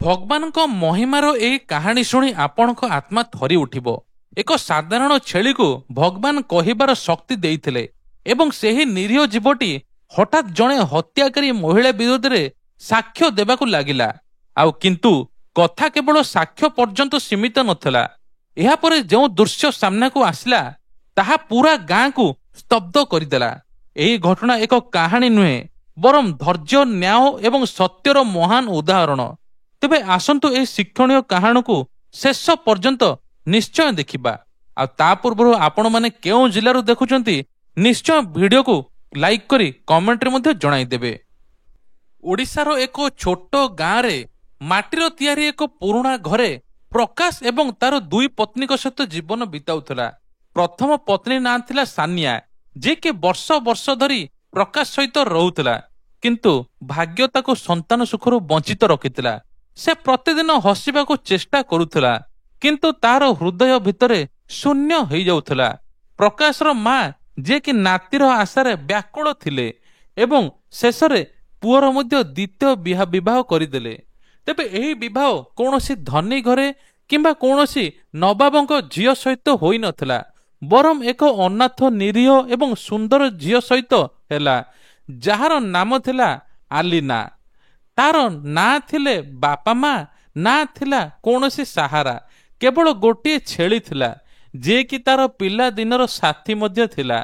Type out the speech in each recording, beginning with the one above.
ଭଗବାନଙ୍କ ମହିମାର ଏହି କାହାଣୀ ଶୁଣି ଆପଣଙ୍କ ଆତ୍ମା ଥରି ଉଠିବ। ଏକ ସାଧାରଣ ଛେଳିକୁ ଭଗବାନ କହିବାର ଶକ୍ତି ଦେଇଥିଲେ ଏବଂ ସେହି ନିରୀହ ଜୀବଟି ହଠାତ୍ ଜଣେ ହତ୍ୟାକାରୀ ମହିଳା ବିରୋଧରେ ସାକ୍ଷ୍ୟ ଦେବାକୁ ଲାଗିଲା। ଆଉ କିନ୍ତୁ କଥା କେବଳ ସାକ୍ଷ୍ୟ ପର୍ଯ୍ୟନ୍ତ ସୀମିତ ନଥିଲା। ଏହାପରେ ଯେଉଁ ଦୃଶ୍ୟ ସାମ୍ନାକୁ ଆସିଲା ତାହା ପୁରା ଗାଁକୁ ସ୍ତବ୍ଧ କରିଦେଲା। ଏହି ଘଟଣା ଏକ କାହାଣୀ ନୁହେଁ, ବରଂ ଧୈର୍ଯ୍ୟ, ନ୍ୟାୟ ଏବଂ ସତ୍ୟର ମହାନ ଉଦାହରଣ। ତେବେ ଆସନ୍ତୁ ଏହି ଶିକ୍ଷଣୀୟ କାହାଣୀକୁ ଶେଷ ପର୍ଯ୍ୟନ୍ତ ନିଶ୍ଚୟ ଦେଖିବା। ଆଉ ତା ପୂର୍ବରୁ ଆପଣମାନେ କେଉଁ ଜିଲ୍ଲାରୁ ଦେଖୁଛନ୍ତି ନିଶ୍ଚୟ ଭିଡ଼ିଓକୁ ଲାଇକ୍ କରି କମେଣ୍ଟରେ ମଧ୍ୟ ଜଣାଇଦେବେ। ଓଡ଼ିଶାର ଏକ ଛୋଟ ଗାଁରେ ମାଟିର ତିଆରି ଏକ ପୁରୁଣା ଘରେ ପ୍ରକାଶ ଏବଂ ତାର ଦୁଇ ପତ୍ନୀଙ୍କ ସହିତ ଜୀବନ ବିତାଉଥିଲା। ପ୍ରଥମ ପତ୍ନୀ ନାଁ ଥିଲା ସାନିଆ, ଯିଏକି ବର୍ଷ ବର୍ଷ ଧରି ପ୍ରକାଶ ସହିତ ରହୁଥିଲା, କିନ୍ତୁ ଭାଗ୍ୟ ତାକୁ ସନ୍ତାନ ସୁଖରୁ ବଞ୍ଚିତ ରଖିଥିଲା। ସେ ପ୍ରତିଦିନ ହସିବାକୁ ଚେଷ୍ଟା କରୁଥିଲା, କିନ୍ତୁ ତାର ହୃଦୟ ଭିତରେ ଶୂନ୍ୟ ହୋଇଯାଉଥିଲା। ପ୍ରକାଶର ମା, ଯିଏକି ନାତିର ଆଶାରେ ବ୍ୟାକୁଳ ଥିଲେ ଏବଂ ଶେଷରେ ପୁଅର ମଧ୍ୟ ଦ୍ୱିତୀୟ ବିବାହ କରିଦେଲେ। ତେବେ ଏହି ବିବାହ କୌଣସି ଧନୀ ଘରେ କିମ୍ବା କୌଣସି ନବାବଙ୍କ ଝିଅ ସହିତ ହୋଇନଥିଲା, ବରଂ ଏକ ଅନାଥ, ନିରୀହ ଏବଂ ସୁନ୍ଦର ଝିଅ ସହିତ ହେଲା, ଯାହାର ନାମ ଥିଲା ଆଲିନା। ତାର ନା ଥିଲେ ବାପା ମା, ନା ଥିଲା କୌଣସି ସାହାରା, କେବଳ ଗୋଟିଏ ଛେଳି ଥିଲା, ଯିଏକି ତାର ପିଲାଦିନର ସାଥୀ ମଧ୍ୟ ଥିଲା।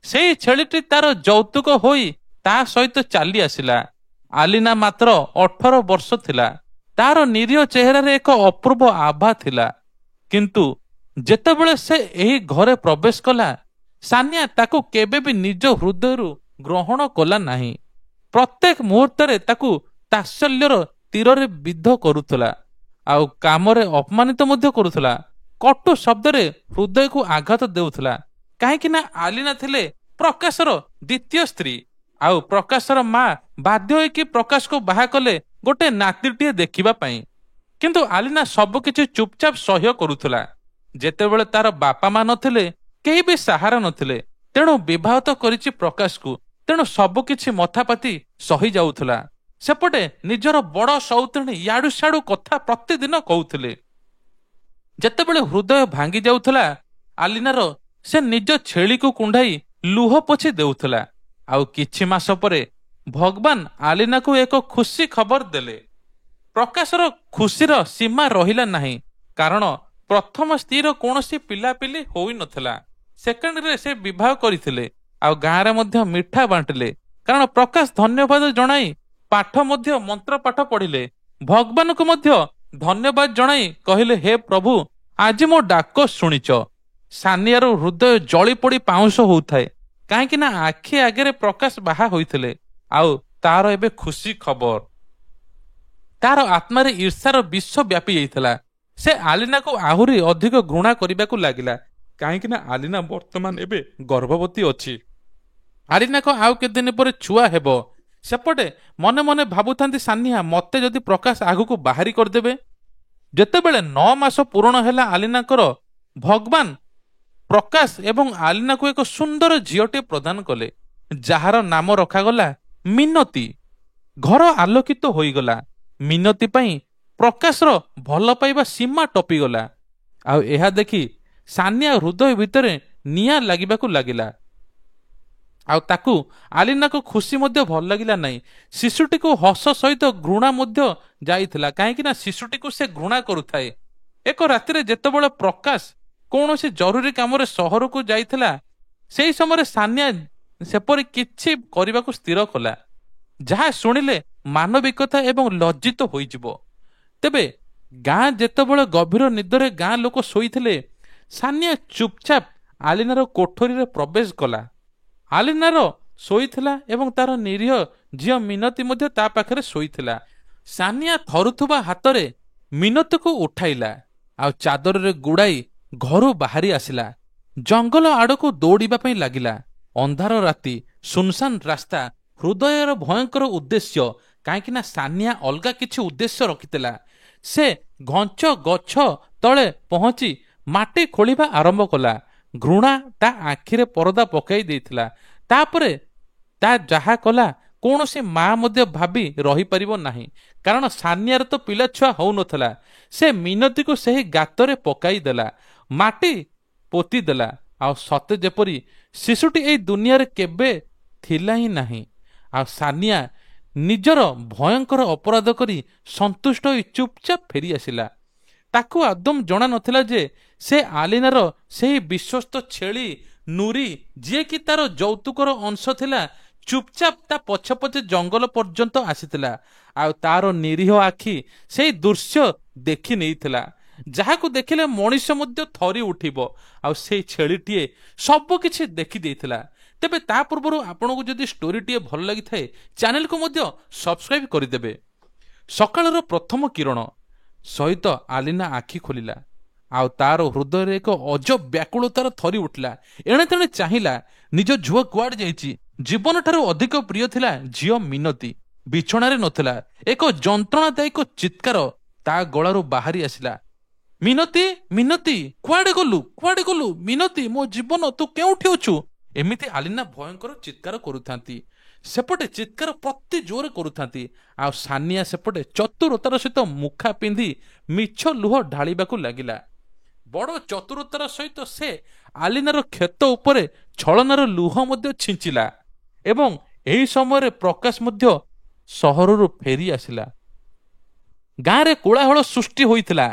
ସେହି ଛେଳିଟି ତାର ଯୌତୁକ ହୋଇ ତା ସହିତ ଚାଲି ଆସିଲା। ଆଲିନା ମାତ୍ର 18 ବର୍ଷ ଥିଲା। ତାର ନିରୀହ ଚେହେରାରେ ଏକ ଅପୂର୍ବ ଆଭା ଥିଲା, କିନ୍ତୁ ଯେତେବେଳେ ସେ ଏହି ଘରେ ପ୍ରବେଶ କଲା, ସାନିଆ ତାକୁ କେବେ ବି ନିଜ ହୃଦୟରୁ ଗ୍ରହଣ କଲା ନାହିଁ। ପ୍ରତ୍ୟେକ ମୁହୂର୍ତ୍ତରେ ତାକୁ ତାତ୍ସଲ୍ୟର ତୀରରେ ବିଦ୍ଧ କରୁଥିଲା ଆଉ କାମରେ ଅପମାନିତ ମଧ୍ୟ କରୁଥିଲା। କଟୁ ଶବ୍ଦରେ ହୃଦୟକୁ ଆଘାତ ଦେଉଥିଲା, କାହିଁକି ନା ଆଲିନା ଥିଲେ ପ୍ରକାଶର ଦ୍ୱିତୀୟ ସ୍ତ୍ରୀ। ଆଉ ପ୍ରକାଶର ମା ବାଧ୍ୟ ହୋଇକି ପ୍ରକାଶକୁ ବାହା କଲେ ଗୋଟେ ନାତିଟିଏ ଦେଖିବା ପାଇଁ। କିନ୍ତୁ ଆଲିନା ସବୁକିଛି ଚୁପଚାପ ସହ୍ୟ କରୁଥିଲା। ଯେତେବେଳେ ତାର ବାପା ମା ନଥିଲେ, କେହି ବି ସାହାରା ନଥିଲେ, ତେଣୁ ବିବାହ ତ କରିଛି ପ୍ରକାଶକୁ, ତେଣୁ ସବୁକିଛି ମଥାପାତି ସହି ଯାଉଥିଲା। ସେପଟେ ନିଜର ବଡ଼ ସଉତୁଣୀ ଇଆଡୁ ସିଆଡୁ କଥା ପ୍ରତିଦିନ କହୁଥିଲେ। ଯେତେବେଳେ ହୃଦୟ ଭାଙ୍ଗି ଯାଉଥିଲା ଆଲିନାର, ସେ ନିଜ ଛେଳିକୁ କୁଣ୍ଢାଇ ଲୁହ ପୋଛି ଦେଉଥିଲା। ଆଉ କିଛି ମାସ ପରେ ଭଗବାନ ଆଲିନାକୁ ଏକ ଖୁସି ଖବର ଦେଲେ। ପ୍ରକାଶର ଖୁସିର ସୀମା ରହିଲା ନାହିଁ, କାରଣ ପ୍ରଥମ ସ୍ତ୍ରୀର କୌଣସି ପିଲାପିଲି ହୋଇନଥିଲା। ସେକେଣ୍ଡରେ ସେ ବିବାହ କରିଥିଲେ ଆଉ ଗାଁରେ ମଧ୍ୟ ମିଠା ବାଣ୍ଟିଲେ, କାରଣ ପ୍ରକାଶ ଧନ୍ୟବାଦ ଜଣାଇ ପାଠ ମଧ୍ୟ ମନ୍ତ୍ର ପାଠ ପଢିଲେ। ଭଗବାନଙ୍କୁ ମଧ୍ୟ ଧନ୍ୟବାଦ ଜଣାଇ କହିଲେ, ହେ ପ୍ରଭୁ, ଆଜି ମୋ ଡାକ ଶୁଣିଛ। ସାନିଆର ହୃଦୟ ଜଳି ପୋଡ଼ି ପାଉଁଶ ହେଉଥାଏ, କାହିଁକି ନା ଆଖି ଆଗରେ ପ୍ରକାଶ ବାହା ହୋଇଥିଲେ ଆଉ ତାର ଏବେ ଖୁସି ଖବର। ତାର ଆତ୍ମାରେ ଈର୍ଷାର ବିଷ ବ୍ୟାପି ଯାଇଥିଲା। ସେ ଆଲିନାକୁ ଆହୁରି ଅଧିକ ଘୃଣା କରିବାକୁ ଲାଗିଲା, କାହିଁକି ନା ଆଲିନା ବର୍ତ୍ତମାନ ଏବେ ଗର୍ଭବତୀ ଅଛି। ଆଲିନାକୁ ଆଉ କେତେଦିନ ପରେ ଛୁଆ ହେବ। ସେପଟେ ମନେ ମନେ ଭାବୁଥାନ୍ତି ସାନିଆ, ମତେ ଯଦି ପ୍ରକାଶ ଆଗକୁ ବାହାରି କରିଦେବେ। ଯେତେବେଳେ 9 ମାସ ପୂରଣ ହେଲା ଆଲିନାଙ୍କର, ଭଗବାନ ପ୍ରକାଶ ଏବଂ ଆଲିନାକୁ ଏକ ସୁନ୍ଦର ଝିଅଟେ ପ୍ରଦାନ କଲେ, ଯାହାର ନାମ ରଖାଗଲା ମିନତି। ଘର ଆଲୋକିତ ହୋଇଗଲା। ମିନତି ପାଇଁ ପ୍ରକାଶର ଭଲ ପାଇବା ସୀମା ଟପିଗଲା। ଆଉ ଏହା ଦେଖି ସାନିଆ ହୃଦୟ ଭିତରେ ନିଆଁ ଲାଗିବାକୁ ଲାଗିଲା। ଆଉ ତାକୁ ଆଲିନାକୁ ଖୁସି ମଧ୍ୟ ଭଲ ଲାଗିଲା ନାହିଁ। ଶିଶୁଟିକୁ ହସ ସହିତ ଘୃଣା ମଧ୍ୟ ଯାଇଥିଲା, କାହିଁକି ନା ଶିଶୁଟିକୁ ସେ ଘୃଣା କରୁଥାଏ। ଏକ ରାତିରେ ଯେତେବେଳେ ପ୍ରକାଶ କୌଣସି ଜରୁରୀ କାମରେ ସହରକୁ ଯାଇଥିଲା, ସେହି ସମୟରେ ସାନିଆ ସେପରି କିଛି କରିବାକୁ ସ୍ଥିର କଲା, ଯାହା ଶୁଣିଲେ ମାନବିକତା ଏବଂ ଲଜ୍ଜିତ ହୋଇଯିବ। ତେବେ ଗାଁ ଯେତେବେଳେ ଗଭୀର ନିଦରେ ଗାଁ ଲୋକ ଶୋଇଥିଲେ, ସାନିଆ ଚୁପଚାପ ଆଲିନାର କୋଠରୀରେ ପ୍ରବେଶ କଲା। ଆଲିନାର ଶୋଇଥିଲା ଏବଂ ତାର ନିରୀହ ଝିଅ ମିନତି ମଧ୍ୟ ତା ପାଖରେ ଶୋଇଥିଲା। ସାନିଆ ଥରୁଥିବା ହାତରେ ମିନତିକୁ ଉଠାଇଲା ଆଉ ଚାଦରରେ ଗୁଡ଼ାଇ ଘରୁ ବାହାରି ଆସିଲା। ଜଙ୍ଗଲ ଆଡ଼କୁ ଦୌଡ଼ିବା ପାଇଁ ଲାଗିଲା। ଅନ୍ଧାର ରାତି, ସୁନସାନ ରାସ୍ତା, ହୃଦୟର ଭୟଙ୍କର ଉଦ୍ଦେଶ୍ୟ, କାହିଁକି ନା ସାନିଆ ଅଲଗା କିଛି ଉଦ୍ଦେଶ୍ୟ ରଖିଥିଲା। ସେ ଘଞ୍ଚ ଗଛ ତଳେ ପହଞ୍ଚି ମାଟି ଖୋଳିବା ଆରମ୍ଭ କଲା। ଘୃଣା ତା ଆଖିରେ ପରଦା ପକାଇ ଦେଇଥିଲା। ତାପରେ ତା ଯାହା କଲା କୌଣସି ମା ମଧ୍ୟ ଭାବି ରହିପାରିବ ନାହିଁ, କାରଣ ସାନିଆର ତ ପିଲାଛୁଆ ହଉନଥିଲା। ସେ ମିନତିକୁ ସେହି ଗାତରେ ପକାଇ ଦେଲା, ମାଟି ପୋତି ଦେଲା, ଆଉ ସତେ ଯେପରି ଶିଶୁଟି ଏହି ଦୁନିଆରେ କେବେ ଥିଲା ହିଁ ନାହିଁ। ଆଉ ସାନିଆ ନିଜର ଭୟଙ୍କର ଅପରାଧ କରି ସନ୍ତୁଷ୍ଟ ହୋଇ ଚୁପଚାପ ଫେରି ଆସିଲା। ତାକୁ ଆଦମ ଜଣା ନଥିଲା ଯେ ସେ ଆଲିନାର ସେହି ବିଶ୍ୱସ୍ତ ଛେଳି ନୁରି, ଯିଏକି ତାର ଯୌତୁକର ଅଂଶ ଥିଲା, ଚୁପଚାପ ତା ପଛେ ପଛେ ଜଙ୍ଗଲ ପର୍ଯ୍ୟନ୍ତ ଆସିଥିଲା। ଆଉ ତାର ନିରୀହ ଆଖି ସେହି ଦୃଶ୍ୟ ଦେଖି ନେଇଥିଲା, ଯାହାକୁ ଦେଖିଲେ ମଣିଷ ମଧ୍ୟ ଥରି ଉଠିବ। ଆଉ ସେଇ ଛେଳିଟିଏ ସବୁ କିଛି ଦେଖି ଦେଇଥିଲା। ତେବେ ତା ପୂର୍ବରୁ ଆପଣଙ୍କୁ ଯଦି ଷ୍ଟୋରିଟିଏ ଭଲ ଲାଗିଥାଏ, ଚ୍ୟାନେଲକୁ ମଧ୍ୟ ସବସ୍କ୍ରାଇବ କରିଦେବେ। ସକାଳର ପ୍ରଥମ କିରଣ ସହିତ ଆଲିନା ଆଖି ଖୋଲିଲା, ଆଉ ତାର ହୃଦୟରେ ଏକ ଅଜବ ବ୍ୟାକୁଳତାର ଥରି ଉଠିଲା। ଏଣେ ତେଣେ ଚାହିଁଲା, ନିଜ ଝୁଅ କୁଆଡ଼େ ଯାଇଛି। ଜୀବନଠାରୁ ଅଧିକ ପ୍ରିୟ ଥିଲା ଝିଅ ମିନତି। ବିଛଣାରେ ନଥିଲା। ଏକ ଯନ୍ତ୍ରଣାଦାୟକ ଚିତ୍କାର ତା ଗଳାରୁ ବାହାରି ଆସିଲା, ମିନତି, ମିନତି, କୁଆଡ଼େ ଗଲୁ, କୁଆଡ଼େ ଗଲୁ, ମିନତି, ମୋ ଜୀବନ, ତୁ କେଉଁଠି ଅଛୁ? ଏମିତି ଆଲିନା ଭୟଙ୍କର ଚିତ୍କାର କରୁଥାନ୍ତି। ସେପଟେ ଚିତ୍କାର ପ୍ରତି ଜୋରରେ କରୁଥାନ୍ତି। ଆଉ ସାନିଆ ସେପଟେ ଚତୁରତାର ସହିତ ମୁଖା ପିନ୍ଧି ମିଛ ଲୁହ ଢାଳିବାକୁ ଲାଗିଲା। ବଡ଼ ଚତୁରତାର ସହିତ ସେ ଆଲିନାର କ୍ଷତ ଉପରେ ଛଳନାର ଲୁହ ମଧ୍ୟ ଛିଞ୍ଚିଲା। ଏବଂ ଏହି ସମୟରେ ପ୍ରକାଶ ମଧ୍ୟ ସହରରୁ ଫେରି ଆସିଲା। ଗାଁରେ କୋଳାହଳ ସୃଷ୍ଟି ହୋଇଥିଲା।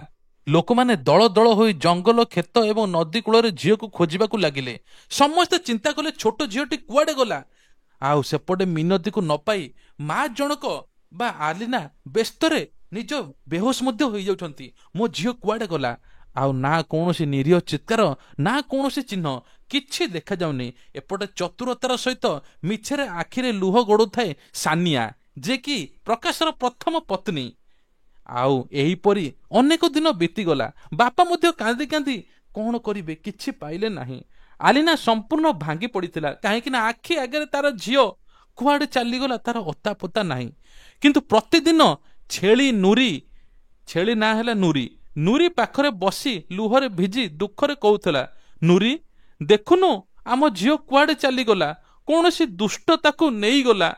ଲୋକମାନେ ଦଳ ଦଳ ହୋଇ ଜଙ୍ଗଲ, କ୍ଷେତ ଏବଂ ନଦୀ କୂଳରେ ଝିଅକୁ ଖୋଜିବାକୁ ଲାଗିଲେ। ସମସ୍ତେ ଚିନ୍ତା କଲେ ଛୋଟ ଝିଅଟି କୁଆଡ଼େ ଗଲା। ଆଉ ସେପଟେ ମିନତିକୁ ନ ପାଇ ମା ଜଣକ ବା ଆଲିନା ବ୍ୟସ୍ତରେ ନିଜ ବେହୋସ ମଧ୍ୟ ହୋଇଯାଉଛନ୍ତି। ମୋ ଝିଅ କୁଆଡ଼େ ଗଲା? ଆଉ ନା କୌଣସି ନିରୀହ ଚିତ୍କାର, ନା କୌଣସି ଚିହ୍ନ, କିଛି ଦେଖାଯାଉନି। ଏପଟେ ଚତୁରତାର ସହିତ ମିଛରେ ଆଖିରେ ଲୁହ ଗଡ଼ୁଥାଏ ସାନିଆ, ଯେ କି ପ୍ରକାଶର ପ୍ରଥମ ପତ୍ନୀ। ଆଉ ଏହିପରି ଅନେକ ଦିନ ବିତିଗଲା। ବାପା ମଧ୍ୟ କାନ୍ଦି କାନ୍ଦି କ'ଣ କରିବେ, କିଛି ପାଇଲେ ନାହିଁ। ଆଲିନା ସମ୍ପୂର୍ଣ୍ଣ ଭାଙ୍ଗି ପଡ଼ିଥିଲା, କାହିଁକି ନା ଆଖି ଆଗରେ ତାର ଝିଅ କୁଆଡ଼େ ଚାଲିଗଲା, ତାର ଅତା ପତା ନାହିଁ। କିନ୍ତୁ ପ୍ରତିଦିନ ଛେଳି ନୁରି, ଛେଳି ନାଁ ହେଲା ନୁରି, ନୁରି ପାଖରେ ବସି ଲୁହରେ ଭିଜି ଦୁଃଖରେ କହୁଥିଲା, ନୁରି, ଦେଖୁନୁ ଆମ ଝିଅ କୁଆଡ଼େ ଚାଲିଗଲା, କୌଣସି ଦୁଷ୍ଟ ତାକୁ ନେଇଗଲା,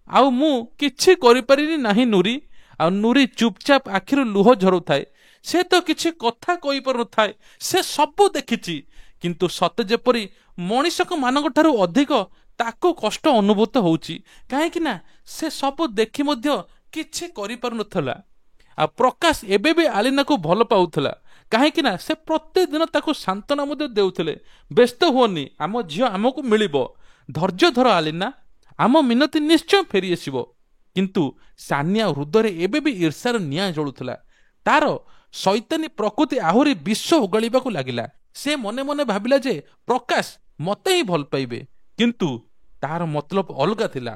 ଆଉ ମୁଁ କିଛି କରିପାରିଲି ନାହିଁ ନୁରି। ଆଉ ନୁରି ଚୁପଚାପ ଆଖିରୁ ଲୁହ ଝରୁଥାଏ। ସେ ତ କିଛି କଥା କହିପାରୁନଥାଏ। ସେ ସବୁ ଦେଖିଛି, କିନ୍ତୁ ସତେ ଯେପରି ମଣିଷଙ୍କ ମାନଙ୍କ ଠାରୁ ଅଧିକ ତାକୁ କଷ୍ଟ ଅନୁଭୂତ ହେଉଛି, କାହିଁକି ନା ସେ ସବୁ ଦେଖି ମଧ୍ୟ କିଛି କରିପାରୁନଥିଲା। ଆଉ ପ୍ରକାଶ ଏବେ ବି ଆଲିନାକୁ ଭଲ ପାଉଥିଲା, କାହିଁକି ନା ସେ ପ୍ରତିଦିନ ତାକୁ ସାନ୍ତ୍ୱନା ମଧ୍ୟ ଦେଉଥିଲେ। ବ୍ୟସ୍ତ ହୁଅନି, ଆମ ଝିଅ ଆମକୁ ମିଳିବ, ଧୈର୍ଯ୍ୟ ଧର ଆଲିନା, ଆମ ମିନତି ନିଶ୍ଚୟ ଫେରିଆସିବ। କିନ୍ତୁ ସାନିଆ ହୃଦୟରେ ଏବେ ବି ଈର୍ଷାର ନିଆଁ ଜଳୁଥିଲା। ତାର ଶୈତାନୀ ପ୍ରକୃତି ଆହୁରି ବିଷ ଓଗାଳିବାକୁ ଲାଗିଲା। ସେ ମନେ ମନେ ଭାବିଲା ଯେ ପ୍ରକାଶ ମତେ ହିଁ ଭଲ ପାଇବେ, କିନ୍ତୁ ତାର ମତଲବ ଅଲଗା ଥିଲା।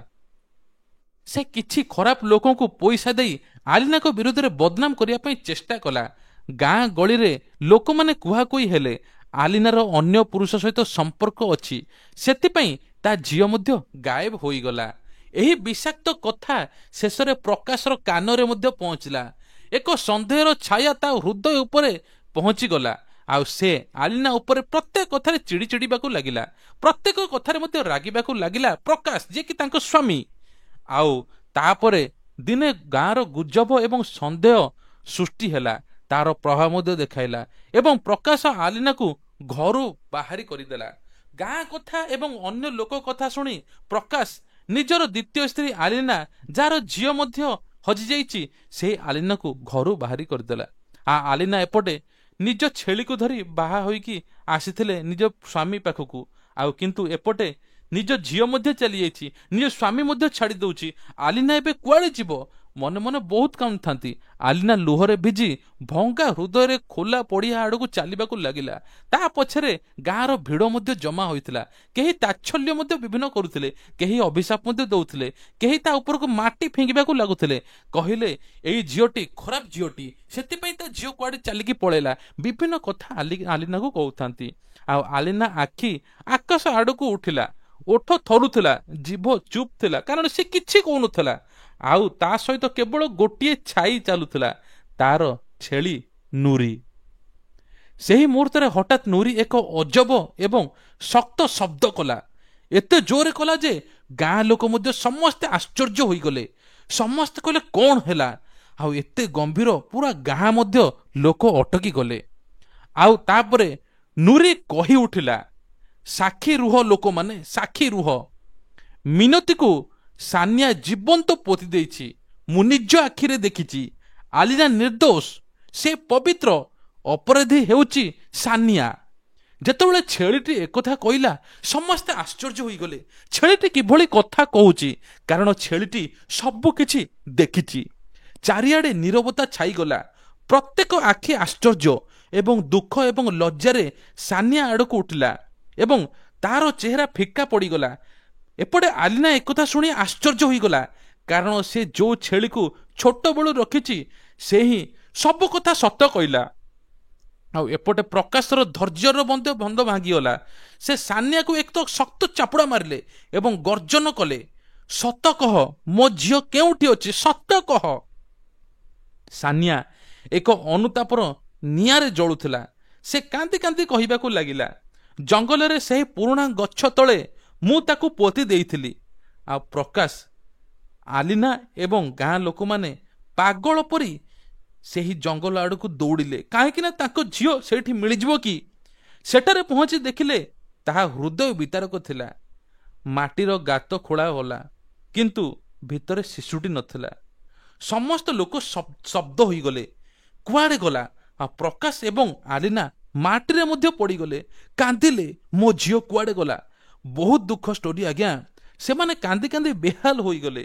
ସେ କିଛି ଖରାପ ଲୋକଙ୍କୁ ପଇସା ଦେଇ ଆଲିନାଙ୍କ ବିରୁଦ୍ଧରେ ବଦନାମ କରିବା ପାଇଁ ଚେଷ୍ଟା କଲା। ଗାଁ ଗଳିରେ ଲୋକମାନେ କୁହାକୁହି ହେଲେ ଆଲିନାର ଅନ୍ୟ ପୁରୁଷ ସହିତ ସମ୍ପର୍କ ଅଛି, ସେଥିପାଇଁ ତା ଝିଅ ମଧ୍ୟ ଗାୟବ ହୋଇଗଲା। ଏହି ବିଷାକ୍ତ କଥା ଶେଷରେ ପ୍ରକାଶର କାନରେ ମଧ୍ୟ ପହଞ୍ଚିଲା। ଏକ ସନ୍ଦେହର ଛାୟା ତା ହୃଦୟ ଉପରେ ପହଞ୍ଚିଗଲା। ଆଉ ସେ ଆଲିନା ଉପରେ ପ୍ରତ୍ୟେକ କଥାରେ ଚିଡ଼ି ଚିଡ଼ିବାକୁ ଲାଗିଲା, ପ୍ରତ୍ୟେକ କଥାରେ ମଧ୍ୟ ରାଗିବାକୁ ଲାଗିଲା ପ୍ରକାଶ, ଯିଏକି ତାଙ୍କ ସ୍ୱାମୀ। ଆଉ ତାପରେ ଦିନେ ଗାଁର ଗୁଜବ ଏବଂ ସନ୍ଦେହ ସୃଷ୍ଟି ହେଲା, ତାର ପ୍ରଭାବ ମଧ୍ୟ ଦେଖାଇଲା ଏବଂ ପ୍ରକାଶ ଆଲିନାକୁ ଘରୁ ବାହାରି କରିଦେଲା। ଗାଁ କଥା ଏବଂ ଅନ୍ୟ ଲୋକ କଥା ଶୁଣି ପ୍ରକାଶ ନିଜର ଦ୍ୱିତୀୟ ସ୍ତ୍ରୀ ଆଲିନା, ଯାହାର ଝିଅ ମଧ୍ୟ ହଜିଯାଇଛି, ସେହି ଆଲିନାକୁ ଘରୁ ବାହାରି କରିଦେଲା। ଆଲିନା ଏପଟେ ନିଜ ଛେଳିକୁ ଧରି ବାହା ହୋଇକି ଆସିଥିଲେ ନିଜ ସ୍ୱାମୀ ପାଖକୁ। ଆଉ କିନ୍ତୁ ଏପଟେ ନିଜ ଝିଅ ମଧ୍ୟ ଚାଲିଯାଇଛି, ନିଜ ସ୍ୱାମୀ ମଧ୍ୟ ଛାଡ଼ି ଦେଉଛି। ଆଲିନା ଏବେ କୁଆଡ଼େ ଯିବ? ମନେ ମନେ ବହୁତ କାନ୍ଦୁଥାନ୍ତି। ଆଲିନା ଲୁହରେ ଭିଜି ଭଙ୍ଗା ହୃଦୟରେ ଖୋଲା ପଡ଼ିଆ ଆଡ଼କୁ ଚାଲିବାକୁ ଲାଗିଲା। ତା ପଛରେ ଗାଁର ଭିଡ଼ ମଧ୍ୟ ଜମା ହୋଇଥିଲା। କେହି ତାଚ୍ଛଲ୍ୟ ମଧ୍ୟ ବିଭିନ୍ନ କରୁଥିଲେ, କେହି ଅଭିଶାପ ମଧ୍ୟ ଦେଉଥିଲେ, କେହି ତା ଉପରକୁ ମାଟି ଫିଙ୍ଗିବାକୁ ଲାଗୁଥିଲେ। କହିଲେ ଏଇ ଝିଅଟି ଖରାପ ଝିଅଟି, ସେଥିପାଇଁ ତା ଝିଅ କୁଆଡ଼େ ଚାଲିକି ପଳେଇଲା, ବିଭିନ୍ନ କଥା ଆଲିନାକୁ କହୁଥାନ୍ତି। ଆଉ ଆଲିନା ଆଖି ଆକାଶ ଆଡ଼କୁ ଉଠିଲା, ଓଠ ଥରୁଥିଲା, ଜିଭ ଚୁପ୍ ଥିଲା, କାରଣ ସେ କିଛି କହୁନଥିଲା। ଆଉ ତା ସହିତ କେବଳ ଗୋଟିଏ ଛାଇ ଚାଲୁଥିଲା, ତାର ଛେଳି ନୁରି। ସେହି ମୁହୂର୍ତ୍ତରେ ହଠାତ୍ ନୁରି ଏକ ଅଜବ ଏବଂ ଶକ୍ତ ଶବ୍ଦ କଲା। ଏତେ ଜୋରରେ କଲା ଯେ ଗାଁ ଲୋକ ମଧ୍ୟ ସମସ୍ତେ ଆଶ୍ଚର୍ଯ୍ୟ ହୋଇଗଲେ। ସମସ୍ତେ କହିଲେ କ'ଣ ହେଲା? ଆଉ ଏତେ ଗମ୍ଭୀର, ପୁରା ଗାଁ ମଧ୍ୟ ଲୋକ ଅଟକି ଗଲେ। ଆଉ ତାପରେ ନୁରି କହି ଉଠିଲା, ସାକ୍ଷୀ ରୁହ ଲୋକମାନେ, ସାକ୍ଷୀ ରୁହ। ମିନତିକୁ ସାନିଆ ଜୀବନ୍ତ ପୋତି ଦେଇଛି। ମୁଁ ନିଜ ଆଖିରେ ଦେଖିଛି। ଆଲିନା ନିର୍ଦ୍ଦୋଷ, ସେ ପବିତ୍ର। ଅପରାଧୀ ହେଉଛି ସାନିଆ। ଯେତେବେଳେ ଛେଳିଟି ଏକଥା କହିଲା ସମସ୍ତେ ଆଶ୍ଚର୍ଯ୍ୟ ହୋଇଗଲେ। ଛେଳିଟି କିଭଳି କଥା କହୁଛି? କାରଣ ଛେଳିଟି ସବୁ କିଛି ଦେଖିଛି। ଚାରିଆଡ଼େ ନୀରବତା ଛାଇଗଲା। ପ୍ରତ୍ୟେକ ଆଖି ଆଶ୍ଚର୍ଯ୍ୟ ଏବଂ ଦୁଃଖ ଏବଂ ଲଜ୍ଜାରେ ସାନିଆ ଆଡ଼କୁ ଉଠିଲା ଏବଂ ତାର ଚେହେରା ଫିକା ପଡ଼ିଗଲା। ଏପଟେ ଆଲିନା ଏକଥା ଶୁଣି ଆଶ୍ଚର୍ଯ୍ୟ ହୋଇଗଲା, କାରଣ ସେ ଯେଉଁ ଛେଳିକୁ ଛୋଟବେଳୁ ରଖିଛି ସେ ହିଁ ସବୁ କଥା ସତ କହିଲା। ଆଉ ଏପଟେ ପ୍ରକାଶର ଧୈର୍ଯ୍ୟର ବନ୍ଧ ଭାଙ୍ଗିଗଲା। ସେ ସାନିଆକୁ ଏକ ଶକ୍ତ ଚାପୁଡ଼ା ମାରିଲେ ଏବଂ ଗର୍ଜନ କଲେ, ସତ କହ, ମୋ ଝିଅ କେଉଁଠି ଅଛି? ସତ କହ। ସାନିଆ ଏକ ଅନୁତାପର ନିଆଁରେ ଜଳୁଥିଲା। ସେ କାନ୍ଦି କାନ୍ଦି କହିବାକୁ ଲାଗିଲା, ଜଙ୍ଗଲରେ ସେହି ପୁରୁଣା ଗଛ ତଳେ ମୁଁ ତାକୁ ପୋତି ଦେଇଥିଲି। ଆଉ ପ୍ରକାଶ, ଆଲିନା ଏବଂ ଗାଁ ଲୋକମାନେ ପାଗଳ ପରି ସେହି ଜଙ୍ଗଲ ଆଡ଼କୁ ଦୌଡ଼ିଲେ, କାହିଁକି ନା ତାଙ୍କ ଝିଅ ସେଇଠି ମିଳିଯିବ କି? ସେଠାରେ ପହଞ୍ଚି ଦେଖିଲେ ତାହା ହୃଦୟ ବିତାରକ ଥିଲା। ମାଟିର ଗାତ ଖୋଳା ଗଲା, କିନ୍ତୁ ଭିତରେ ଶିଶୁଟି ନଥିଲା। ସମସ୍ତ ଲୋକ ଶବ୍ଦ ହୋଇଗଲେ, କୁଆଡ଼େ ଗଲା? ଆଉ ପ୍ରକାଶ ଏବଂ ଆଲିନା ମାଟିରେ ମଧ୍ୟ ପଡ଼ିଗଲେ, କାନ୍ଦିଲେ, ମୋ ଝିଅ କୁଆଡ଼େ ଗଲା? ବହୁତ ଦୁଃଖ ଷ୍ଟୋରି ଆଜ୍ଞା। ସେମାନେ କାନ୍ଦି କାନ୍ଦି ବେହାଲ ହୋଇଗଲେ।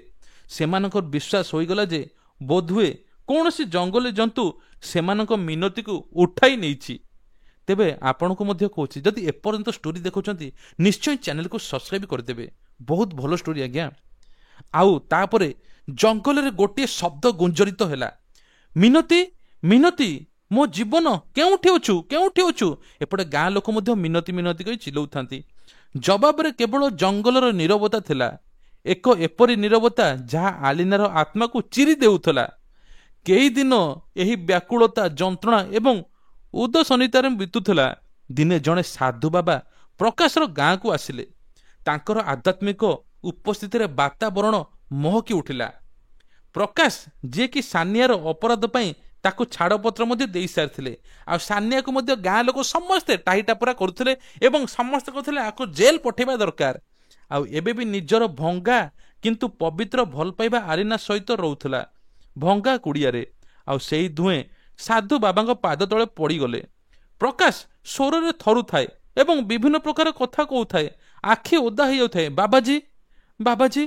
ସେମାନଙ୍କର ବିଶ୍ୱାସ ହୋଇଗଲା ଯେ ବୋଧହୁଏ କୌଣସି ଜଙ୍ଗଲୀ ଜନ୍ତୁ ସେମାନଙ୍କ ମିନତିକୁ ଉଠାଇ ନେଇଛି। ତେବେ ଆପଣଙ୍କୁ ମଧ୍ୟ କହୁଛି, ଯଦି ଏପର୍ଯ୍ୟନ୍ତ ଷ୍ଟୋରି ଦେଖୁଛନ୍ତି ନିଶ୍ଚୟ ଚ୍ୟାନେଲକୁ ସବସ୍କ୍ରାଇବ କରିଦେବେ। ବହୁତ ଭଲ ଷ୍ଟୋରି ଆଜ୍ଞା। ଆଉ ତାପରେ ଜଙ୍ଗଲରେ ଗୋଟିଏ ଶବ୍ଦ ଗୁଞ୍ଜରିତ ହେଲା, ମିନତି, ମିନତି, ମୋ ଜୀବନ, କେଉଁଠି ଅଛୁ, କେଉଁଠି ଅଛୁ? ଏପଟେ ଗାଁ ଲୋକ ମଧ୍ୟ ମିନତି ମିନତି କରି ଚିଲଉଥାନ୍ତି। ଜବାବରେ କେବଳ ଜଙ୍ଗଲର ନୀରବତା ଥିଲା। ଏକ ଏପରି ନୀରବତା ଯାହା ଆଲିନାର ଆତ୍ମାକୁ ଚିରି ଦେଉଥିଲା। କେଇ ଦିନ ଏହି ବ୍ୟାକୁଳତା, ଯନ୍ତ୍ରଣା ଏବଂ ଉଦାସୀନତାରେ ବିତୁଥିଲା। ଦିନେ ଜଣେ ସାଧୁ ବାବା ପ୍ରକାଶର ଗାଁକୁ ଆସିଲେ। ତାଙ୍କର ଆଧ୍ୟାତ୍ମିକ ଉପସ୍ଥିତିରେ ବାତାବରଣ ମହକି ଉଠିଲା। ପ୍ରକାଶ, ଯିଏକି ସାନିଆର ଅପରାଧ ପାଇଁ ତାକୁ ଛାଡ଼ପତ୍ର ମଧ୍ୟ ଦେଇସାରିଥିଲେ, ଆଉ ସାନିଆକୁ ମଧ୍ୟ ଗାଁ ଲୋକ ସମସ୍ତେ ଟାହିଟାପରା କରୁଥିଲେ ଏବଂ ସମସ୍ତେ କହୁଥିଲେ ଆକୁ ଜେଲ୍ ପଠାଇବା ଦରକାର। ଆଉ ଏବେ ବି ନିଜର ଭଙ୍ଗା କିନ୍ତୁ ପବିତ୍ର ଭଲ ପାଇବା ଆଲିନା ସହିତ ରହୁଥିଲା ଭଙ୍ଗା କୁଡ଼ିଆରେ। ଆଉ ସେହି ଦୁହେଁ ସାଧୁ ବାବାଙ୍କ ପାଦ ତଳେ ପଡ଼ିଗଲେ। ପ୍ରକାଶ ସ୍ୱରରେ ଥରୁଥାଏ ଏବଂ ବିଭିନ୍ନ ପ୍ରକାର କଥା କହୁଥାଏ। ଆଖି ଓଦା ହେଇଯାଉଥାଏ। ବାବାଜୀ, ବାବାଜୀ,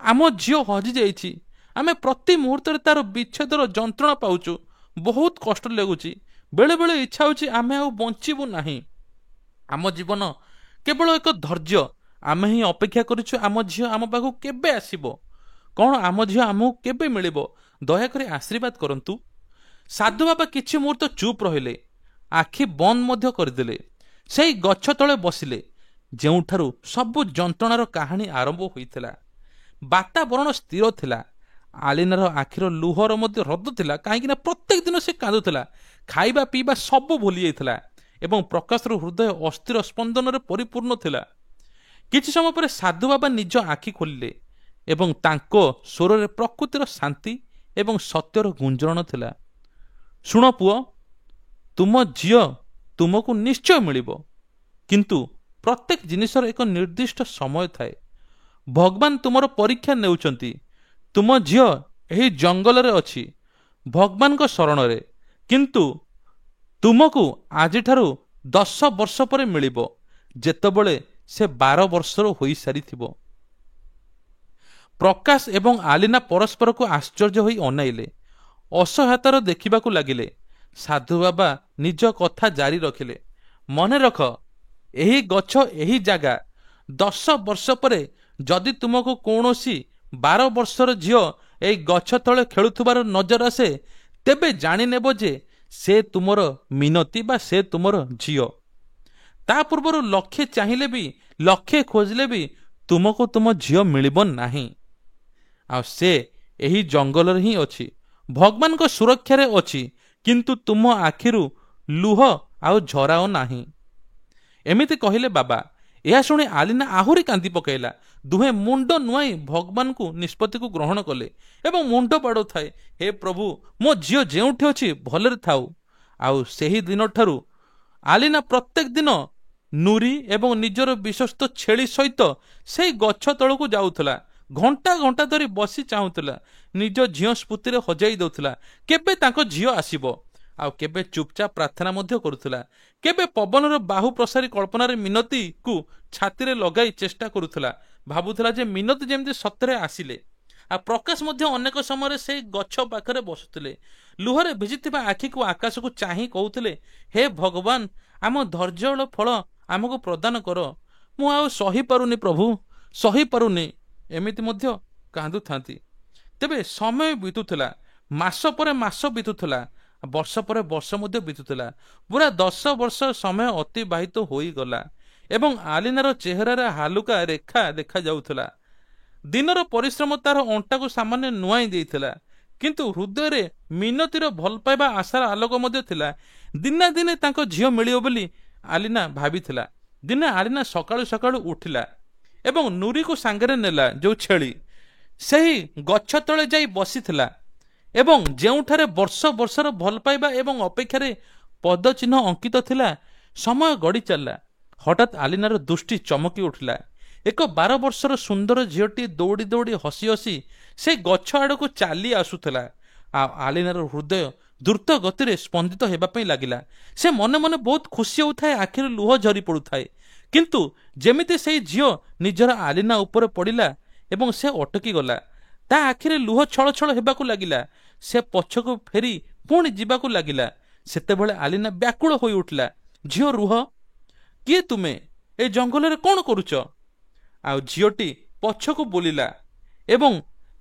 ଆମ ଝିଅ ହଜିଯାଇଛି। ଆମେ ପ୍ରତି ମୁହୂର୍ତ୍ତରେ ତାର ବିଚ୍ଛେଦର ଯନ୍ତ୍ରଣା ପାଉଛୁ। ବହୁତ କଷ୍ଟ ଲାଗୁଛି। ବେଳେବେଳେ ଇଚ୍ଛା ହେଉଛି ଆମେ ଆଉ ବଞ୍ଚିବୁ ନାହିଁ। ଆମ ଜୀବନ କେବଳ ଏକ ଧୈର୍ଯ୍ୟ। ଆମେ ହିଁ ଅପେକ୍ଷା କରିଛୁ ଆମ ଝିଅ ଆମ ପାଖକୁ କେବେ ଆସିବ, କ'ଣ ଆମ ଝିଅ ଆମକୁ କେବେ ମିଳିବ? ଦୟାକରି ଆଶୀର୍ବାଦ କରନ୍ତୁ। ସାଧୁ ବାବା କିଛି ମୁହୂର୍ତ୍ତ ଚୁପ୍ ରହିଲେ, ଆଖି ବନ୍ଦ ମଧ୍ୟ କରିଦେଲେ। ସେହି ଗଛ ତଳେ ବସିଲେ ଯେଉଁଠାରୁ ସବୁ ଯନ୍ତ୍ରଣାର କାହାଣୀ ଆରମ୍ଭ ହୋଇଥିଲା। ବାତାବରଣ ସ୍ଥିର ଥିଲା। ଆଲିନାର ଆଖିର ଲୁହର ମଧ୍ୟ ହ୍ରଦ ଥିଲା, କାହିଁକି ନା ପ୍ରତ୍ୟେକ ଦିନ ସେ କାନ୍ଦୁଥିଲା। ଖାଇବା ପିଇବା ସବୁ ଭୁଲି ଯାଇଥିଲା ଏବଂ ପ୍ରକାଶର ହୃଦୟ ଅସ୍ଥିର ସ୍ପନ୍ଦନରେ ପରିପୂର୍ଣ୍ଣ ଥିଲା। କିଛି ସମୟ ପରେ ସାଧୁ ବାବା ନିଜ ଆଖି ଖୋଲିଲେ ଏବଂ ତାଙ୍କ ସ୍ୱରରେ ପ୍ରକୃତିର ଶାନ୍ତି ଏବଂ ସତ୍ୟର ଗୁଞ୍ଜରଣ ଥିଲା। ଶୁଣ ପୁଅ, ତୁମ ଝିଅ ତୁମକୁ ନିଶ୍ଚୟ ମିଳିବ, କିନ୍ତୁ ପ୍ରତ୍ୟେକ ଜିନିଷର ଏକ ନିର୍ଦ୍ଦିଷ୍ଟ ସମୟ ଥାଏ। ଭଗବାନ ତୁମର ପରୀକ୍ଷା ନେଉଛନ୍ତି। ତୁମ ଝିଅ ଏହି ଜଙ୍ଗଲରେ ଅଛି, ଭଗବାନଙ୍କ ଶରଣରେ, କିନ୍ତୁ ତୁମକୁ ଆଜିଠାରୁ 10 ବର୍ଷ ପରେ ମିଳିବ, ଯେତେବେଳେ ସେ 12 ବର୍ଷର ହୋଇସାରିଥିବ। ପ୍ରକାଶ ଏବଂ ଆଲିନା ପରସ୍ପରକୁ ଆଶ୍ଚର୍ଯ୍ୟ ହୋଇ ଅନାଇଲେ, ଅସହାୟତାର ଦେଖିବାକୁ ଲାଗିଲେ। ସାଧୁ ବାବା ନିଜ କଥା ଜାରି ରଖିଲେ, ମନେ ରଖ, ଏହି ଗଛ, ଏହି ଜାଗା, 10 ବର୍ଷ ପରେ ଯଦି ତୁମକୁ କୌଣସି 12 ବର୍ଷର ଝିଅ ଏହି ଗଛ ତଳେ ଖେଳୁଥିବାର ନଜର ଆସେ, ତେବେ ଜାଣିନେବ ଯେ ସେ ତୁମର ମିନତି ବା ସେ ତୁମର ଝିଅ। ତା ପୂର୍ବରୁ ଲକ୍ଷେ ଚାହିଁଲେ ବି, ଲକ୍ଷେ ଖୋଜିଲେ ବି ତୁମକୁ ତୁମ ଝିଅ ମିଳିବ ନାହିଁ। ଆଉ ସେ ଏହି ଜଙ୍ଗଲରେ ହିଁ ଅଛି, ଭଗବାନଙ୍କ ସୁରକ୍ଷାରେ ଅଛି, କିନ୍ତୁ ତୁମ ଆଖିରୁ ଲୁହ ଆଉ ଝରାଅ ନାହିଁ। ଏମିତି କହିଲେ ବାବା ଏହା ଶୁଣି ଆଲିନା ଆହୁରି କାନ୍ଦି ପକାଇଲା। ଦୁହେଁ ମୁଣ୍ଡ ନୁଆଇଁ ଭଗବାନଙ୍କୁ ନିଷ୍ପତ୍ତିକୁ ଗ୍ରହଣ କଲେ ଏବଂ ମୁଣ୍ଡ ବାଡ଼ଉଥାଏ, ହେ ପ୍ରଭୁ, ମୋ ଝିଅ ଯେଉଁଠି ଅଛି ଭଲରେ ଥାଉ। ଆଉ ସେହି ଦିନଠାରୁ ଆଲିନା ପ୍ରତ୍ୟେକ ଦିନ ନୁରି ଏବଂ ନିଜର ବିଶ୍ୱସ୍ତ ଛେଳି ସହିତ ସେଇ ଗଛ ତଳକୁ ଯାଉଥିଲା। ଘଣ୍ଟା ଘଣ୍ଟା ଧରି ବସି ଚାହୁଁଥିଲା, ନିଜ ଝିଅ ସ୍ମୃତିରେ ହଜାଇ ଦେଉଥିଲା କେବେ ତାଙ୍କ ଝିଅ ଆସିବ। ଆଉ କେବେ ଚୁପଚାପ ପ୍ରାର୍ଥନା ମଧ୍ୟ କରୁଥିଲା, କେବେ ପବନର ବାହୁ ପ୍ରସାରୀ କଳ୍ପନାରେ ମିନତିକୁ ଛାତିରେ ଲଗାଇ ଚେଷ୍ଟା କରୁଥିଲା, ଭାବୁଥିଲା ଯେ ମିନତି ଯେମିତି ସତରେ ଆସିଲେ। ଆଉ ପ୍ରକାଶ ମଧ୍ୟ ଅନେକ ସମୟରେ ସେଇ ଗଛ ପାଖରେ ବସୁଥିଲେ, ଲୁହରେ ଭିଜିଥିବା ଆଖିକୁ ଆକାଶକୁ ଚାହିଁ କହୁଥିଲେ, ହେ ଭଗବାନ, ଆମ ଧୈର୍ଯ୍ୟର ଫଳ ଆମକୁ ପ୍ରଦାନ କର। ମୁଁ ଆଉ ସହିପାରୁନି ପ୍ରଭୁ, ସହିପାରୁନି। ଏମିତି ମଧ୍ୟ କାନ୍ଦୁଥାନ୍ତି। ତେବେ ସମୟ ବିତୁଥିଲା, ମାସ ପରେ ମାସ ବିତୁଥିଲା, ବର୍ଷ ପରେ ବର୍ଷ ମଧ୍ୟ ବିତୁଥିଲା। ପୁରା 10 ବର୍ଷ ସମୟ ଅତିବାହିତ ହୋଇଗଲା ଏବଂ ଆଲିନାର ଚେହେରାରେ ହାଲୁକା ରେଖା ଦେଖାଯାଉଥିଲା। ଦିନର ପରିଶ୍ରମ ତାର ଅଣ୍ଟାକୁ ସାମାନ୍ୟ ନୁଆଇଁ ଦେଇଥିଲା, କିନ୍ତୁ ହୃଦୟରେ ମିନତିର ଭଲ ପାଇବା ଆଶାର ଆଲୋକ ମଧ୍ୟ ଥିଲା। ଦିନେ ଦିନେ ତାଙ୍କ ଝିଅ ମିଳିବ ବୋଲି ଆଲିନା ଭାବିଥିଲା। ଦିନେ ଆଲିନା ସକାଳୁ ସକାଳୁ ଉଠିଲା ଏବଂ ନୁରିକୁ ସାଙ୍ଗରେ ନେଲା। ଯେଉଁ ଛେଳି ସେହି ଗଛ ତଳେ ଯାଇ ବସିଥିଲା ଏବଂ ଯେଉଁଠାରେ ବର୍ଷ ବର୍ଷର ଭଲ ପାଇବା ଏବଂ ଅପେକ୍ଷାରେ ପଦଚିହ୍ନ ଅଙ୍କିତ ଥିଲା। ସମୟ ଗଡ଼ି ଚାଲିଲା। ହଠାତ୍ ଆଲିନାର ଦୃଷ୍ଟି ଚମକି ଉଠିଲା। ଏକ 12 ବର୍ଷର ସୁନ୍ଦର ଝିଅଟି ଦୌଡ଼ି ଦୌଡ଼ି ହସି ହସି ସେ ଗଛ ଆଡ଼କୁ ଚାଲି ଆସୁଥିଲା। ଆଉ ଆଲିନାର ହୃଦୟ ଦ୍ରୁତ ଗତିରେ ସ୍ପନ୍ଦିତ ହେବା ପାଇଁ ଲାଗିଲା। ସେ ମନେ ମନେ ବହୁତ ଖୁସି ହେଉଥାଏ, ଆଖିରୁ ଲୁହ ଝରି ପଡ଼ୁଥାଏ। କିନ୍ତୁ ଯେମିତି ସେଇ ଝିଅ ନିଜର ଆଲିନା ଉପରେ ପଡ଼ିଲା ଏବଂ ସେ ଅଟକି ଗଲା, ତା ଆଖିରେ ଲୁହ ଛଳ ଛଳ ହେବାକୁ ଲାଗିଲା। ସେ ପଛକୁ ଫେରି ପୁଣି ଯିବାକୁ ଲାଗିଲା। ସେତେବେଳେ ଆଲିନା ବ୍ୟାକୁଳ ହୋଇ ଉଠିଲା, ଝିଅ ରୁହ, କିଏ ତୁମେ? ଏ ଜଙ୍ଗଲରେ କ'ଣ କରୁଛ? ଆଉ ଝିଅଟି ପଛକୁ ବୁଲିଲା ଏବଂ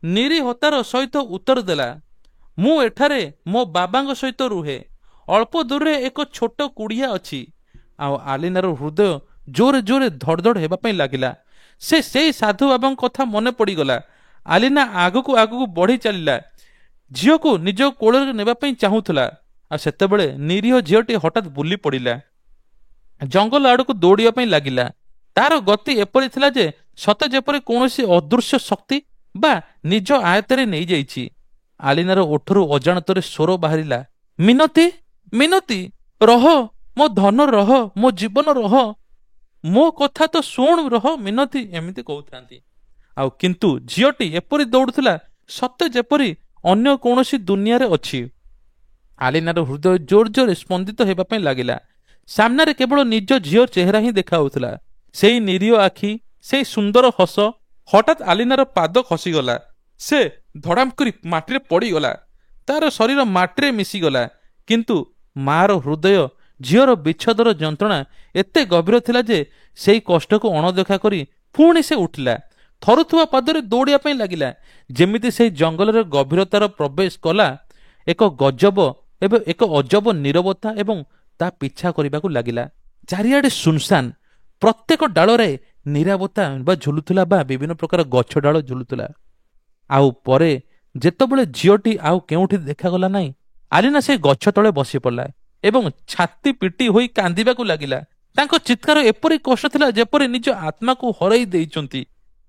ନିରୀହତାର ସହିତ ଉତ୍ତର ଦେଲା, ମୁଁ ଏଠାରେ ମୋ ବାବାଙ୍କ ସହିତ ରୁହେ। ଅଳ୍ପ ଦୂରରେ ଏକ ଛୋଟ କୁଡ଼ିଆ ଅଛି। ଆଉ ଆଲିନାର ହୃଦୟ ଜୋରେ ଜୋରେ ଧଡ଼ ଧଡ଼ ହେବା ପାଇଁ ଲାଗିଲା। ସେ ସେଇ ସାଧୁ ବାବାଙ୍କ କଥା ମନେ ପଡ଼ିଗଲା। ଆଲିନା ଆଗକୁ ଆଗକୁ ବଢ଼ି ଚାଲିଲା, ଝିଅକୁ ନିଜ କୋଳରେ ନେବା ପାଇଁ ଚାହୁଁଥିଲା। ଆଉ ସେତେବେଳେ ନିରୀହ ଝିଅଟି ହଠାତ୍ ବୁଲି ପଡ଼ିଲା, ଜଙ୍ଗଲ ଆଡ଼କୁ ଦୌଡ଼ିବା ପାଇଁ ଲାଗିଲା। ତାର ଗତି ଏପରି ଥିଲା ଯେ ସତେ ଯେପରି କୌଣସି ଅଦୃଶ୍ୟ ଶକ୍ତି ବା ନିଜ ଆୟତରେ ନେଇଯାଇଛି। ଆଲିନାର ଓଠରୁ ଅଜାଣତରେ ସ୍ୱର ବାହାରିଲା, ମିନତି, ମିନତି, ରହ ମୋ ଧନ, ରହ ମୋ ଜୀବନ, ରହ ମୋ କଥା ତ ଶୁଣ, ରହ ମିନତି, ଏମିତି କହୁଥାନ୍ତି। ଆଉ କିନ୍ତୁ ଝିଅଟି ଏପରି ଦୌଡୁଥିଲା ସତେ ଯେପରି ଅନ୍ୟ କୌଣସି ଦୁନିଆରେ ଅଛି। ଆଲିନାର ହୃଦୟ ଜୋର ଜୋରରେ ସ୍ପନ୍ଦିତ ହେବା ପାଇଁ ଲାଗିଲା। ସାମ୍ନାରେ କେବଳ ନିଜ ଝିଅ ଚେହେରା ହିଁ ଦେଖାଯାଉଥିଲା, ସେଇ ନିରୀହ ଆଖି, ସେଇ ସୁନ୍ଦର ହସ। ହଠାତ୍ ଆଲିନାର ପାଦ ଖସିଗଲା। ସେ ଧଡ଼ାମ କରି ମାଟିରେ ପଡ଼ିଗଲା। ତାର ଶରୀର ମାଟିରେ ମିଶିଗଲା। କିନ୍ତୁ ମାର ହୃଦୟ, ଝିଅର ବିଚ୍ଛେଦର ଯନ୍ତ୍ରଣା ଏତେ ଗଭୀର ଥିଲା ଯେ ସେଇ କଷ୍ଟକୁ ଅଣଦେଖା କରି ପୁଣି ସେ ଉଠିଲା। ଥରୁଥିବା ପାଦରେ ଦୌଡ଼ିବା ପାଇଁ ଲାଗିଲା, ଯେମିତି ସେଇ ଜଙ୍ଗଲରେ ଗଭୀରତାର ପ୍ରବେଶ କଲା। ଏକ ଅଜବ ନୀରବତା ଏବଂ ତା ପିଛା କରିବାକୁ ଲାଗିଲା। ଚାରିଆଡ଼େ ସୁନସାନ, ପ୍ରତ୍ୟେକ ଡାଳରେ ନିରାବତା ବା ଝୁଲୁଥିଲା ବା ବିଭିନ୍ନ ପ୍ରକାର ଗଛ ଡାଳ ଝୁଲୁଥିଲା। ଆଉ ପରେ ଯେତେବେଳେ ଝିଅଟି ଆଉ କେଉଁଠି ଦେଖାଗଲା ନାହିଁ, ଆଲିନା ସେ ଗଛ ତଳେ ବସି ପଡ଼ିଲା ଏବଂ ଛାତି ପିଟି ହୋଇ କାନ୍ଦିବାକୁ ଲାଗିଲା। ତାଙ୍କ ଚିତ୍କାର ଏପରି କଷ୍ଟ ଥିଲା ଯେପରି ନିଜ ଆତ୍ମାକୁ ହରାଇ ଦେଇଛନ୍ତି।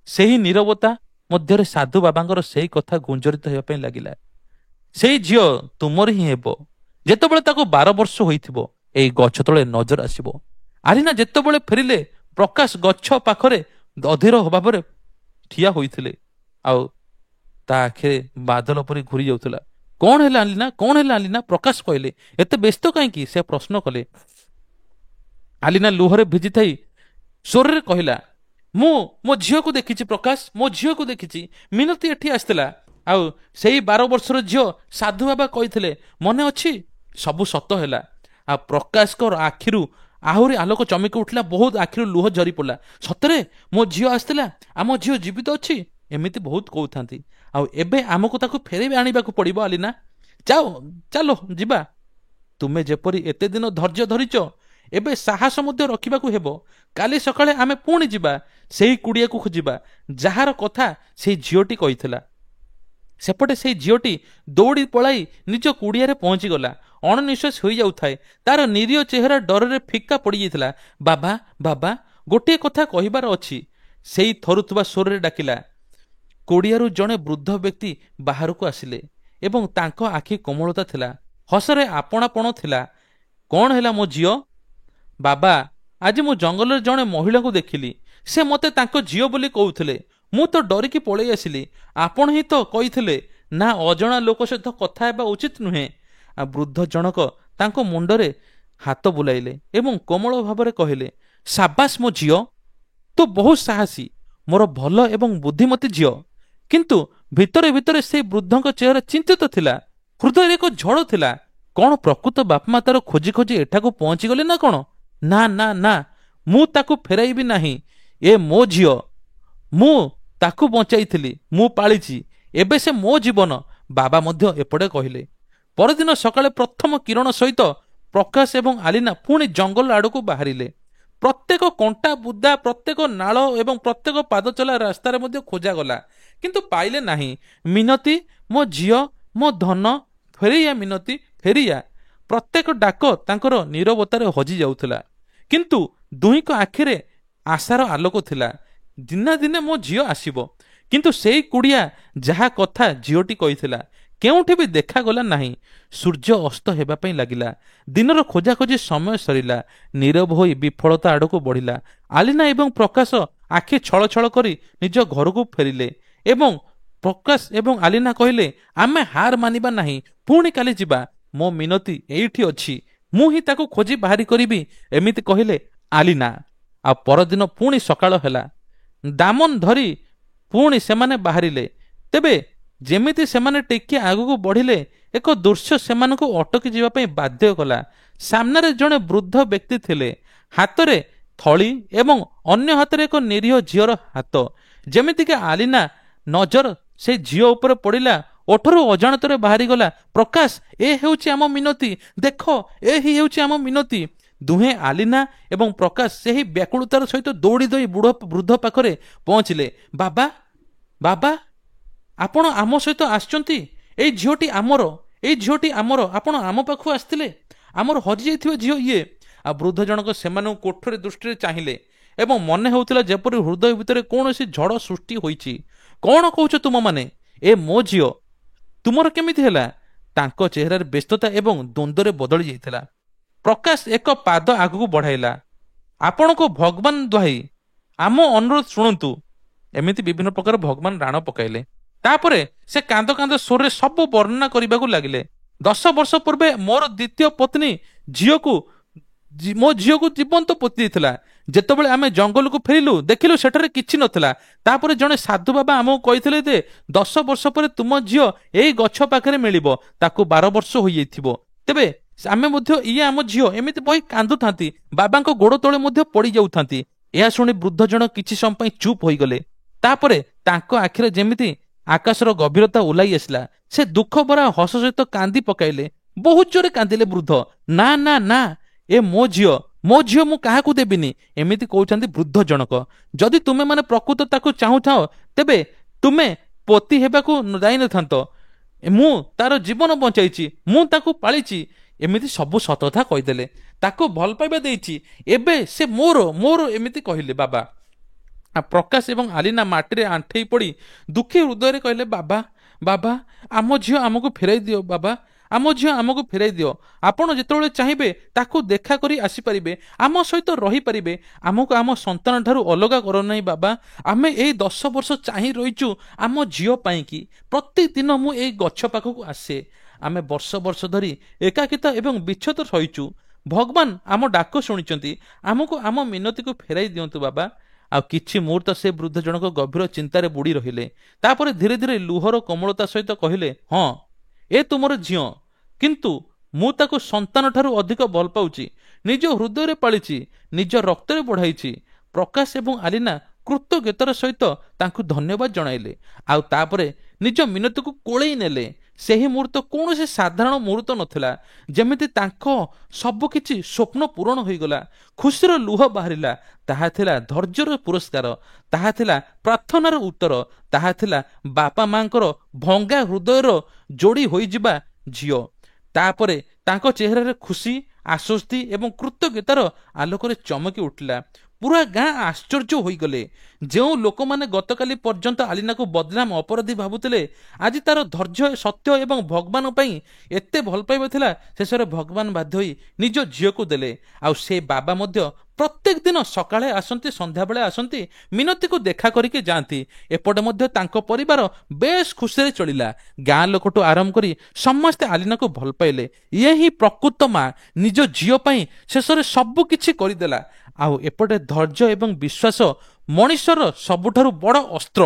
ସେହି ନୀରବତା ମଧ୍ୟରେ ସାଧୁ ବାବାଙ୍କର ସେହି କଥା ଗୁଞ୍ଜରିତ ହେବା ପାଇଁ ଲାଗିଲା, ସେଇ ଝିଅ ତୁମର ହିଁ ହେବ ଯେତେବେଳେ ତାକୁ 12 ବର୍ଷ ହୋଇଥିବ, ଏଇ ଗଛ ତଳେ ନଜର ଆସିବ। ଆଲିନା ଯେତେବେଳେ ଫେରିଲେ, ପ୍ରକାଶ ଗଛ ପାଖରେ ଅଧୀର ଭାବରେ ଠିଆ ହୋଇଥିଲେ। ଆଉ ତା ଆଖିରେ ବାଦଲ ପରି ଘୁରି ଯାଉଥିଲା। କ'ଣ ହେଲା ଆଲିନା, କ'ଣ ହେଲା ଆଲିନା? ପ୍ରକାଶ କହିଲେ। ଏତେ ବ୍ୟସ୍ତ କାହିଁକି? ସେ ପ୍ରଶ୍ନ କଲେ। ଆଲିନା ଲୁହରେ ଭିଜିଥାଇ ସ୍ୱରରେ କହିଲା, ମୁଁ ମୋ ଝିଅକୁ ଦେଖିଛି ପ୍ରକାଶ, ମୋ ଝିଅକୁ ଦେଖିଛି। ମିନତି ଏଠି ଆସିଥିଲା। ଆଉ ସେଇ 12 ବର୍ଷର ଝିଅ ସାଧୁ ବାବା କହିଥିଲେ, ମନେ ଅଛି? ସବୁ ସତ ହେଲା। ଆଉ ପ୍ରକାଶଙ୍କ ଆଖିରୁ ଆହୁରି ଆଲୋକ ଚମକି ଉଠିଲା, ବହୁତ ଆଖିରୁ ଲୁହ ଝରି ପଡ଼ିଲା। ସତରେ ମୋ ଝିଅ ଆସିଥିଲା, ଆମ ଝିଅ ଜୀବିତ ଅଛି, ଏମିତି ବହୁତ କହୁଥାନ୍ତି। ଆଉ ଏବେ ଆମକୁ ତାକୁ ଫେରାଇ ଆଣିବାକୁ ପଡ଼ିବ। ଆଲିନା, ଚାଲ ଯିବା। ତୁମେ ଯେପରି ଏତେ ଦିନ ଧୈର୍ଯ୍ୟ ଧରିଛ, ଏବେ ସାହସ ମଧ୍ୟ ରଖିବାକୁ ହେବ। କାଲି ସକାଳେ ଆମେ ପୁଣି ଯିବା, ସେହି କୁଡ଼ିଆକୁ ଖୋଜିବା ଯାହାର କଥା ସେଇ ଝିଅଟି କହିଥିଲା। ସେପଟେ ସେଇ ଝିଅଟି ଦୌଡ଼ି ପଳାଇ ନିଜ କୁଡ଼ିଆରେ ପହଞ୍ଚିଗଲା। ଅଣନିଶ୍ୱାସ ହୋଇଯାଉଥାଏ। ତାର ନିରୀହ ଚେହେରା ଡରରେ ଫିକା ପଡ଼ିଯାଇଥିଲା। ବାବା, ବାବା, ଗୋଟିଏ କଥା କହିବାର ଅଛି। ସେଇ ଥରୁଥିବା ସ୍ୱରରେ ଡାକିଲା। କୋଡ଼ିଆରୁ ଜଣେ ବୃଦ୍ଧ ବ୍ୟକ୍ତି ବାହାରକୁ ଆସିଲେ ଏବଂ ତାଙ୍କ ଆଖି କୋମଳତା ଥିଲା, ହସରେ ଆପଣାପଣ ଥିଲା। କ'ଣ ହେଲା ମୋ ଝିଅ? ବାବା, ଆଜି ମୁଁ ଜଙ୍ଗଲରେ ଜଣେ ମହିଳାଙ୍କୁ ଦେଖିଲି। ସେ ମୋତେ ତାଙ୍କ ଝିଅ ବୋଲି କହୁଥିଲେ। ମୁଁ ତ ଡରିକି ପଳେଇ ଆସିଲି। ଆପଣ ହିଁ ତ କହିଥିଲେ ନା ଅଜଣା ଲୋକ ସହିତ କଥା ହେବା ଉଚିତ ନୁହେଁ। ବୃଦ୍ଧ ଜଣକ ତାଙ୍କ ମୁଣ୍ଡରେ ହାତ ବୁଲାଇଲେ ଏବଂ କୋମଳ ଭାବରେ କହିଲେ, ସାବାସ୍ ମୋ ଝିଅ, ତୁ ବହୁତ ସାହସୀ, ମୋର ଭଲ ଏବଂ ବୁଦ୍ଧିମତୀ ଝିଅ। କିନ୍ତୁ ଭିତରେ ଭିତରେ ସେହି ବୃଦ୍ଧଙ୍କ ଚେହେରା ଚିନ୍ତିତ ଥିଲା, ହୃଦୟରେ ଏକ ଝଡ଼ ଥିଲା। କ'ଣ ପ୍ରକୃତ ବାପା ତାର ଖୋଜି ଖୋଜି ଏଠାକୁ ପହଞ୍ଚିଗଲେ ନା କ'ଣ? ନା ନା ନା, ମୁଁ ତାକୁ ଫେରାଇବି ନାହିଁ। ଏ ମୋ ଝିଅ, ମୁଁ ତାକୁ ବଞ୍ଚାଇଥିଲି, ମୁଁ ପାଳିଛି, ଏବେ ସେ ମୋ ଜୀବନ। ବାବା ମଧ୍ୟ ଏପଟେ କହିଲେ। ପରଦିନ ସକାଳେ ପ୍ରଥମ କିରଣ ସହିତ ପ୍ରକାଶ ଏବଂ ଆଲିନା ପୁଣି ଜଙ୍ଗଲ ଆଡ଼କୁ ବାହାରିଲେ। ପ୍ରତ୍ୟେକ କଣ୍ଟା ବୁଦା, ପ୍ରତ୍ୟେକ ନାଳ ଏବଂ ପ୍ରତ୍ୟେକ ପାଦଚଲା ରାସ୍ତାରେ ମଧ୍ୟ ଖୋଜାଗଲା, କିନ୍ତୁ ପାଇଲେ ନାହିଁ। ମିନତୀ ମୋ ଝିଅ, ମୋ ଧନ, ଫେରିଆ ମିନତୀ, ଫେରିଆ। ପ୍ରତ୍ୟେକ ଡାକ ତାଙ୍କର ନୀରବତାରେ ହଜି ଯାଉଥିଲା, କିନ୍ତୁ ଦୁହିଁଙ୍କ ଆଖିରେ ଆଶାର ଆଲୋକ ଥିଲା। ଦିନେ ଦିନେ ମୋ ଝିଅ ଆସିବ। କିନ୍ତୁ ସେଇ କୁଡ଼ିଆ ଯାହା କଥା ଝିଅଟି କହିଥିଲା କେଉଁଠି ବି ଦେଖାଗଲା ନାହିଁ। ସୂର୍ଯ୍ୟ ଅସ୍ତ ହେବା ପାଇଁ ଲାଗିଲା। ଦିନର ଖୋଜାଖୋଜି ସମୟ ସରିଲା। ନୀରବ ହୋଇ ବିଫଳତା ଆଡ଼କୁ ବଢ଼ିଲା। ଆଲିନା ଏବଂ ପ୍ରକାଶ ଆଖି ଛଳ ଛଳ କରି ନିଜ ଘରକୁ ଫେରିଲେ ଏବଂ ପ୍ରକାଶ ଏବଂ ଆଲିନା କହିଲେ, ଆମେ ହାର ମାନିବା ନାହିଁ, ପୁଣି କାଲି ଯିବା। ମୋ ମିନତୀ ଏଇଠି ଅଛି, ମୁଁ ହିଁ ତାକୁ ଖୋଜି ବାହାରି କରିବି। ଏମିତି କହିଲେ ଆଲିନା। ଆଉ ପରଦିନ ପୁଣି ସକାଳ ହେଲା। ଦାମନ ଧରି ପୁଣି ସେମାନେ ବାହାରିଲେ। ତେବେ ଯେମିତି ସେମାନେ ଟିକିଏ ଆଗକୁ ବଢ଼ିଲେ, ଏକ ଦୃଶ୍ୟ ସେମାନଙ୍କୁ ଅଟକି ଯିବା ପାଇଁ ବାଧ୍ୟ କଲା। ସାମ୍ନାରେ ଜଣେ ବୃଦ୍ଧ ବ୍ୟକ୍ତି ଥିଲେ, ହାତରେ ଥଳି ଏବଂ ଅନ୍ୟ ହାତରେ ଏକ ନିରୀହ ଝିଅର ହାତ। ଯେମିତିକି ଆଲିନା ନଜର ସେ ଝିଅ ଉପରେ ପଡ଼ିଲା, ଓଠରୁ ଅଜାଣତରେ ବାହାରିଗଲା, ପ୍ରକାଶ, ଏ ହେଉଛି ଆମ ମିନତୀ, ଦେଖ, ଏ ହିଁ ହେଉଛି ଆମ ମିନତୀ। ଦୁହେଁ ଆଲିନା ଏବଂ ପ୍ରକାଶ ସେହି ବ୍ୟାକୁଳତାର ସହିତ ଦୌଡ଼ି ଦୌଡ଼ି ବୃଦ୍ଧ ପାଖରେ ପହଞ୍ଚିଲେ। ବାବା, ବାବା, ଆପଣ ଆମ ସହିତ ଆସିଛନ୍ତି। ଏଇ ଝିଅଟି ଆମର, ଏଇ ଝିଅଟି ଆମର। ଆପଣ ଆମ ପାଖକୁ ଆସିଥିଲେ। ଆମର ହଜିଯାଇଥିବା ଝିଅ ଇଏ। ଆଉ ବୃଦ୍ଧ ଜଣକ ସେମାନଙ୍କୁ କୋଠରୀ ଦୃଷ୍ଟିରେ ଚାହିଁଲେ ଏବଂ ମନେ ହେଉଥିଲା ଯେପରି ହୃଦୟ ଭିତରେ କୌଣସି ଝଡ଼ ସୃଷ୍ଟି ହୋଇଛି। କ'ଣ କହୁଛ ତୁମମାନେ? ଏ ମୋ ଝିଅ, ତୁମର କେମିତି ହେଲା? ତାଙ୍କ ଚେହେରାରେ ବ୍ୟସ୍ତତା ଏବଂ ଦ୍ୱନ୍ଦ୍ୱରେ ବଦଳି ଯାଇଥିଲା। ପ୍ରକାଶ ଏକ ପାଦ ଆଗକୁ ବଢ଼ାଇଲା। ଆପଣଙ୍କୁ ଭଗବାନ ଦୋହାଇ, ଆମ ଅନୁରୋଧ ଶୁଣନ୍ତୁ। ଏମିତି ବିଭିନ୍ନ ପ୍ରକାର ଭଗବାନ ରାଣ ପକାଇଲେ। ତାପରେ ସେ କାନ୍ଦ କାନ୍ଦ ସ୍ୱରରେ ସବୁ ବର୍ଣ୍ଣନା କରିବାକୁ ଲାଗିଲେ। 10 ବର୍ଷ ପୂର୍ବେ ମୋର ଦ୍ୱିତୀୟ ପତ୍ନୀ ମୋ ଝିଅକୁ ଜୀବନ୍ତ ପୋତି ଦେଇଥିଲା। ଯେତେବେଳେ ଆମେ ଜଙ୍ଗଲକୁ ଫେରିଲୁ, ଦେଖିଲୁ ସେଠାରେ କିଛି ନଥିଲା। ତାପରେ ଜଣେ ସାଧୁ ବାବା ଆମକୁ କହିଥିଲେ ଯେ 10 ବର୍ଷ ପରେ ତୁମ ଝିଅ ଏଇ ଗଛ ପାଖରେ ମିଳିବ। ତାକୁ 12 ବର୍ଷ ହୋଇଯାଇଥିବ। ତେବେ ଆମେ ମଧ୍ୟ, ଇଏ ଆମ ଝିଅ, ଏମିତି ବହି କାନ୍ଦୁଥାନ୍ତି, ବାବାଙ୍କ ଗୋଡ଼ ତଳେ ମଧ୍ୟ ପଡ଼ି ଯାଉଥାନ୍ତି। ଏହା ଶୁଣି ବୃଦ୍ଧ ଜଣ କିଛି ସମୟ ପାଇଁ ଚୁପ୍ ହୋଇଗଲେ। ତାପରେ ତାଙ୍କ ଆଖିରେ ଯେମିତି ଆକାଶର ଗଭୀରତା ଓହ୍ଲାଇ ଆସିଲା। ସେ ଦୁଃଖ ଭରା ହସ ସହିତ କାନ୍ଦି ପକାଇଲେ। ବହୁତ ଜୋରେ କାନ୍ଦିଲେ ବୃଦ୍ଧ। ନା ନା ନା, ଏ ମୋ ଝିଅ, ମୋ ଝିଅ ମୁଁ କାହାକୁ ଦେବିନି। ଏମିତି କହୁଛନ୍ତି ବୃଦ୍ଧ ଜଣକ। ଯଦି ତୁମେ ମାନେ ପ୍ରକୃତ ତାକୁ ଚାହୁଁଥାଅ, ତେବେ ତୁମେ ପତି ହେବାକୁ ଯାଇନଥାନ୍ତ। ମୁଁ ତାର ଜୀବନ ବଞ୍ଚାଇଛି, ମୁଁ ତାକୁ ପାଳିଛି। ଏମିତି ସବୁ ସତ କଥା କହିଦେଲେ। ତାକୁ ଭଲ ପାଇବା ଦେଇଛି, ଏବେ ସେ ମୋର ମୋର ଏମିତି କହିଲେ ବାବା। ପ୍ରକାଶ ଏବଂ ଆଲିନା ମାଟିରେ ଆଣ୍ଠେଇ ପଡ଼ି ଦୁଃଖୀ ହୃଦୟରେ କହିଲେ, ବାବା, ବାବା, ଆମ ଝିଅ ଆମକୁ ଫେରାଇ ଦିଅ। ବାବା, ଆମ ଝିଅ ଆମକୁ ଫେରାଇ ଦିଅ। ଆପଣ ଯେତେବେଳେ ଚାହିଁବେ ତାକୁ ଦେଖା କରି ଆସିପାରିବେ, ଆମ ସହିତ ରହିପାରିବେ। ଆମକୁ ଆମ ସନ୍ତାନ ଠାରୁ ଅଲଗା କର ନାହିଁ ବାବା। ଆମେ ଏଇ 10 ବର୍ଷ ଚାହିଁ ରହିଛୁ ଆମ ଝିଅ ପାଇଁକି। ପ୍ରତିଦିନ ମୁଁ ଏଇ ଗଛ ପାଖକୁ ଆସେ। ଆମେ ବର୍ଷ ବର୍ଷ ଧରି ଏକାକିତା ଏବଂ ବିଚ୍ଛେଦ ସହିଛୁ। ଭଗବାନ ଆମ ଡାକ ଶୁଣିଛନ୍ତି। ଆମକୁ ଆମ ମିନତୀକୁ ଫେରାଇ ଦିଅନ୍ତୁ ବାବା। ଆଉ କିଛି ମୁହୂର୍ତ୍ତ ସେ ବୃଦ୍ଧ ଜଣକ ଗଭୀର ଚିନ୍ତାରେ ବୁଡ଼ି ରହିଲେ। ତାପରେ ଧୀରେ ଧୀରେ ଲୁହର କୋମଳତା ସହିତ କହିଲେ, ହଁ, ଏ ତୁମର ଝିଅ, କିନ୍ତୁ ମୁଁ ତାକୁ ସନ୍ତାନ ଠାରୁ ଅଧିକ ଭଲ ପାଉଛି। ନିଜ ହୃଦୟରେ ପାଳିଛି, ନିଜ ରକ୍ତରେ ବଢ଼ାଇଛି। ପ୍ରକାଶ ଏବଂ ଆଲିନା କୃତଜ୍ଞତାର ସହିତ ତାଙ୍କୁ ଧନ୍ୟବାଦ ଜଣାଇଲେ। ଆଉ ତାପରେ ନିଜ ମିନତୀକୁ କୋଳେଇ ନେଲେ। ସେହି ମୁହୂର୍ତ୍ତ କୌଣସି ସାଧାରଣ ମୁହୂର୍ତ୍ତ ନଥିଲା। ଯେମିତି ତାଙ୍କ ସବୁକିଛି ସ୍ୱପ୍ନ ପୂରଣ ହୋଇଗଲା। ଖୁସିର ଲୁହ ବାହାରିଲା। ତାହା ଥିଲା ଧୈର୍ଯ୍ୟର ପୁରସ୍କାର, ତାହା ଥିଲା ପ୍ରାର୍ଥନାର ଉତ୍ତର, ତାହା ଥିଲା ବାପା ମାଙ୍କର ଭଙ୍ଗା ହୃଦୟର ଯୋଡ଼ି ହୋଇଯିବା ଝିଅ। ତାପରେ ତାଙ୍କ ଚେହେରାରେ ଖୁସି, ଆଶ୍ୱସ୍ତି ଏବଂ କୃତଜ୍ଞତାର ଆଲୋକରେ ଚମକି ଉଠିଲା। ପୁରା ଗାଁ ଆଶ୍ଚର୍ଯ୍ୟ ହୋଇଗଲେ। ଯେଉଁ ଲୋକମାନେ ଗତକାଲି ପର୍ଯ୍ୟନ୍ତ ଆଲିନାକୁ ବଦନାମ ଅପରାଧୀ ଭାବୁଥିଲେ, ଆଜି ତାର ଧୈର୍ଯ୍ୟ, ସତ୍ୟ ଏବଂ ଭଗବାନ ପାଇଁ ଏତେ ଭଲ ପାଇବା ଥିଲା, ଶେଷରେ ଭଗବାନ ବାଧ୍ୟ ହୋଇ ନିଜ ଝିଅକୁ ଦେଲେ। ଆଉ ସେ ବାବା ମଧ୍ୟ ପ୍ରତ୍ୟେକ ଦିନ ସକାଳେ ଆସନ୍ତି, ସନ୍ଧ୍ୟାବେଳେ ଆସନ୍ତି, ମିନତିକୁ ଦେଖା କରିକି ଯାଆନ୍ତି। ଏପଟେ ମଧ୍ୟ ତାଙ୍କ ପରିବାର ବେଶ ଖୁସିରେ ଚଳିଲା। ଗାଁ ଲୋକଠୁ ଆରମ୍ଭ କରି ସମସ୍ତେ ଆଲିନାକୁ ଭଲ ପାଇଲେ। ଇଏ ହିଁ ପ୍ରକୃତ ମା, ନିଜ ଝିଅ ପାଇଁ ଶେଷରେ ସବୁ କିଛି କରିଦେଲା। ଆଉ ଏପଟେ ଧୈର୍ଯ୍ୟ ଏବଂ ବିଶ୍ୱାସ ମଣିଷର ସବୁଠାରୁ ବଡ଼ ଅସ୍ତ୍ର।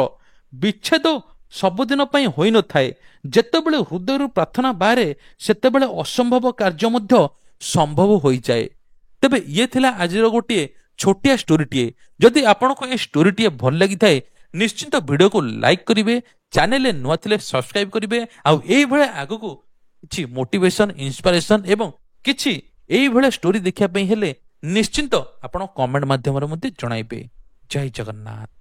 ବିଚ୍ଛେଦ ସବୁଦିନ ପାଇଁ ହୋଇନଥାଏ। ଯେତେବେଳେ ହୃଦୟରୁ ପ୍ରାର୍ଥନା ବାହାରେ, ସେତେବେଳେ ଅସମ୍ଭବ କାର୍ଯ୍ୟ ମଧ୍ୟ ସମ୍ଭବ ହୋଇଯାଏ। ତେବେ ଇଏ ଥିଲା ଆଜିର ଗୋଟିଏ ଛୋଟିଆ ଷ୍ଟୋରିଟିଏ। ଯଦି ଆପଣଙ୍କୁ ଏ ଷ୍ଟୋରିଟିଏ ଭଲ ଲାଗିଥାଏ, ନିଶ୍ଚିନ୍ତ ଭିଡ଼ିଓକୁ ଲାଇକ୍ କରିବେ, ଚ୍ୟାନେଲରେ ନୂଆ ଥିଲେ ସବସ୍କ୍ରାଇବ କରିବେ। ଆଉ ଏଇଭଳିଆ ଆଗକୁ କିଛି ମୋଟିଭେସନ, ଇନ୍ସପାରେସନ ଏବଂ କିଛି ଏଇଭଳିଆ ଷ୍ଟୋରି ଦେଖିବା ପାଇଁ ହେଲେ ନିଶ୍ଚିନ୍ତ ଆପଣ କମେଣ୍ଟ ମାଧ୍ୟମରେ ମଧ୍ୟ ଜଣାଇବେ। ଜୟ ଜଗନ୍ନାଥ।